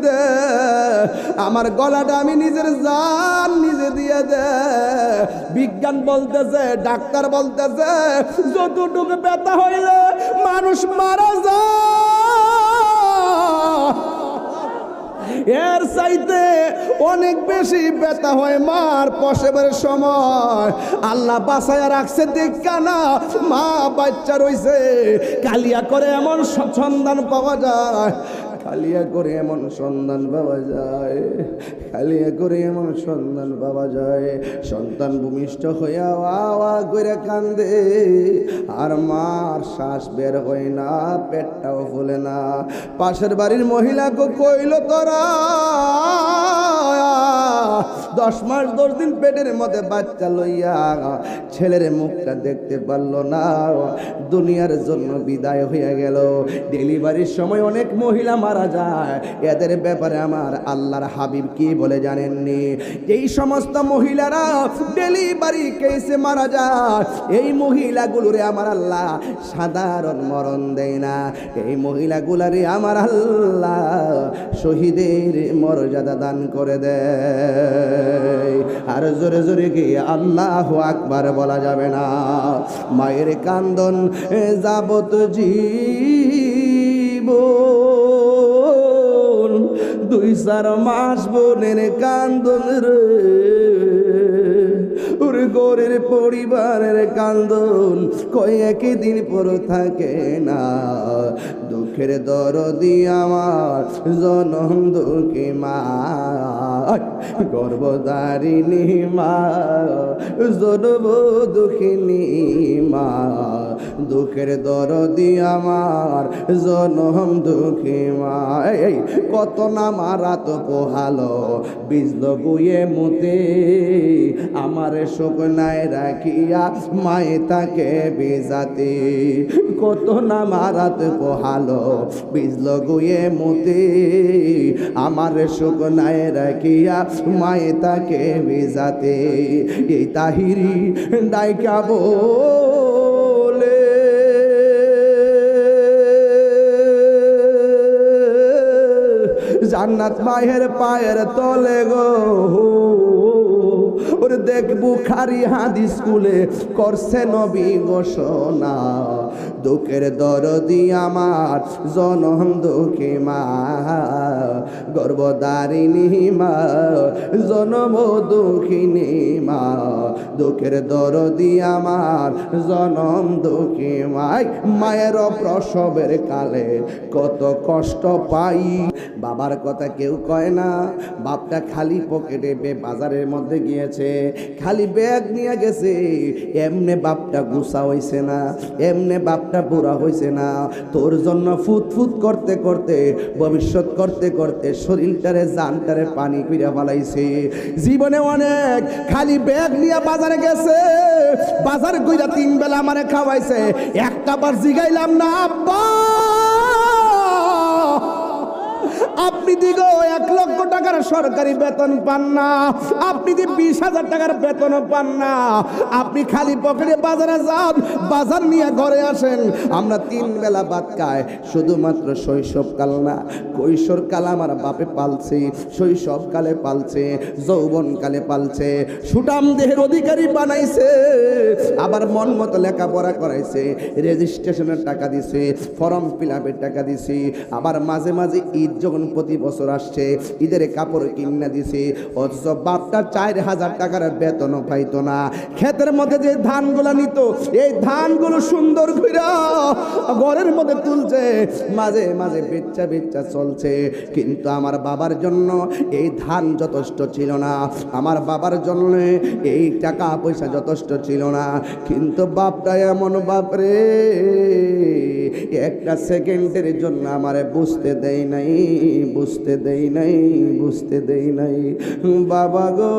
দে, আমার গলাটা আমি নিজের জান নিজে দিয়ে দে। বিজ্ঞান বলতেছে, ডাক্তার বলতেছে যতটুকু ব্যথা হইলে মানুষ মারা যায়, এর চাইতে অনেক বেশি ব্যথা হয় মার প্রসবের সময়। আল্লাহ বাঁচাইয়া রাখছে দেখা না, মা বাচ্চা রইছে, কালিয়া করে এমন সন্ধান পাওয়া যায়, কালিয়া করে এমন সন্ধান পাওয়া যায়, কালিয়া করে এমন সন্ধান পাওয়া যায়। সন্তান ভূমিষ্ঠ হইয়া আওয়া করে কান্দে, আর মার শ্বাস বের হয় না, পেটটাও ফুলে না। পাশের বাড়ির মহিলাকে কইল তোরা 10 মাস 10 দিন পেটের মধ্যে বাচ্চা লইয়া ছেলের মুখটা দেখতে পারলো না, দুনিয়ার জন্য বিদায় হইয়া গেল। ডেলিভারির সময় অনেক মহিলা মারা যায়, এদের ব্যাপারে আমার আল্লাহর হাবিব কি বলে জানেননি? এই সমস্ত মহিলারা ডেলিভারি কেসে মারা যায়, এই মহিলাগুলোরে আমার আল্লাহ সাধারণ মরণ দেয় না, এই মহিলাগুলারে আমার আল্লাহ শহীদের মর্যাদা দান করে দেয়। আর জোরে জোরে কি আল্লাহু আকবার বলা যাবে না? মায়ের কান্দন যাবত জীবন, 2-4 মাস বোনের কান্দন রে, ওরে গোরের পরিবারের কান্দন কয়েক দিন পর থাকে না। দুঃখের দরদি আমার জনম দুঃখী মা, গর্ভধারিণী মা, জনম দুঃখিনী মা, দুঃখের দরদি আমার জনম দুঃখী মা। এই কত না মারা তো পোহালো, বিজল গুয়ে মুতে, আমার শুকনায় রাখিয়া মায়ে তাকে বিজাতে। কত না মারাত পোহালো, বিজল গুয়ে মুতে, আমার শুকনায় রাখিয়া মায়ে তাকে বিজাতে। এই তাহিরি ডাইকা বলে জান্নাত মায়ের পায়ের তলে গো, ওরে দেখ বুখারী হাদিস স্কুলে করছে নবী ঘোষণা, দুঃখের দরদি আমার জনম দুঃখী মা, গর্ভধারিণী মা, জনম দুঃখিনী মা, দুঃখের দরদি আমার জনম দুঃখী মা। মায়ের প্রসবের কালে কত কষ্ট পাই, বাবার কথা কেউ কয় না। বাপটা খালি পকেটে বাজারের মধ্যে গিয়েছে, খালি ব্যাগ নিয়ে গেছে, এমনে বাপটা গুছা হইছে না, এমনে বাপটা বুড়া হইছে না। তোর জন্য ফুট ফুট করতে করতে, ভবিষ্যৎ করতে করতে শরীরটারে জানটারে পানি কইরা ফেলাইছে। জীবনে অনেক খালি ব্যাগ নিয়ে বাজারে গেছে, বাজার কইরা 3 বেলা আমারে খাওয়াইছে, একটা বার জিগাইলাম না আব্বা আপনি দিগো 1 লক্ষ টাকার সরকারি বেতন পান না, আপনি যে 20,000 টাকার বেতন পান না, আপনি খালি পকেটে বাজারে যান, বাজার নিয়ে ঘরে আসেন, আমরা 3 বেলা ভাত খাই। শুধুমাত্র শৈশবকাল না, কৈশোরকাল আমার বাপে পালছে, শৈশবকালে পালছে, যৌবনকালে পালছে, সুঠাম দেহের অধিকারী বানাইছে, আবার মন মতো লেখাপড়া করাইছে, রেজিস্ট্রেশনের টাকা দিছে, ফর্ম ফিলআপের টাকা দিছে, আবার মাঝে মাঝে ঈদ যখন প্রতি বছর আসছে ঈদের কাপড় কিনা দিছে। অথচ বাপটা 4,000 টাকার বেতন পাইতো না। ক্ষেতের মধ্যে যে ধানগুলো নিত, এই ধানগুলো সুন্দর করে ঘরের মধ্যে তুলছে, মাঝে মাঝে বেচ্চা বেচ্চা চলছে। কিন্তু আমার বাবার জন্য এই ধান যথেষ্ট ছিল না, আমার বাবার জন্য এই টাকা পয়সা যথেষ্ট ছিল না। কিন্তু বাপটা এমন বাপরে, একটা সেকেন্ডের জন্য আমারে বুঝতে দেয় নাই, বুঝতে দেই নাই, বুঝতে দেই নাই। বাবা গো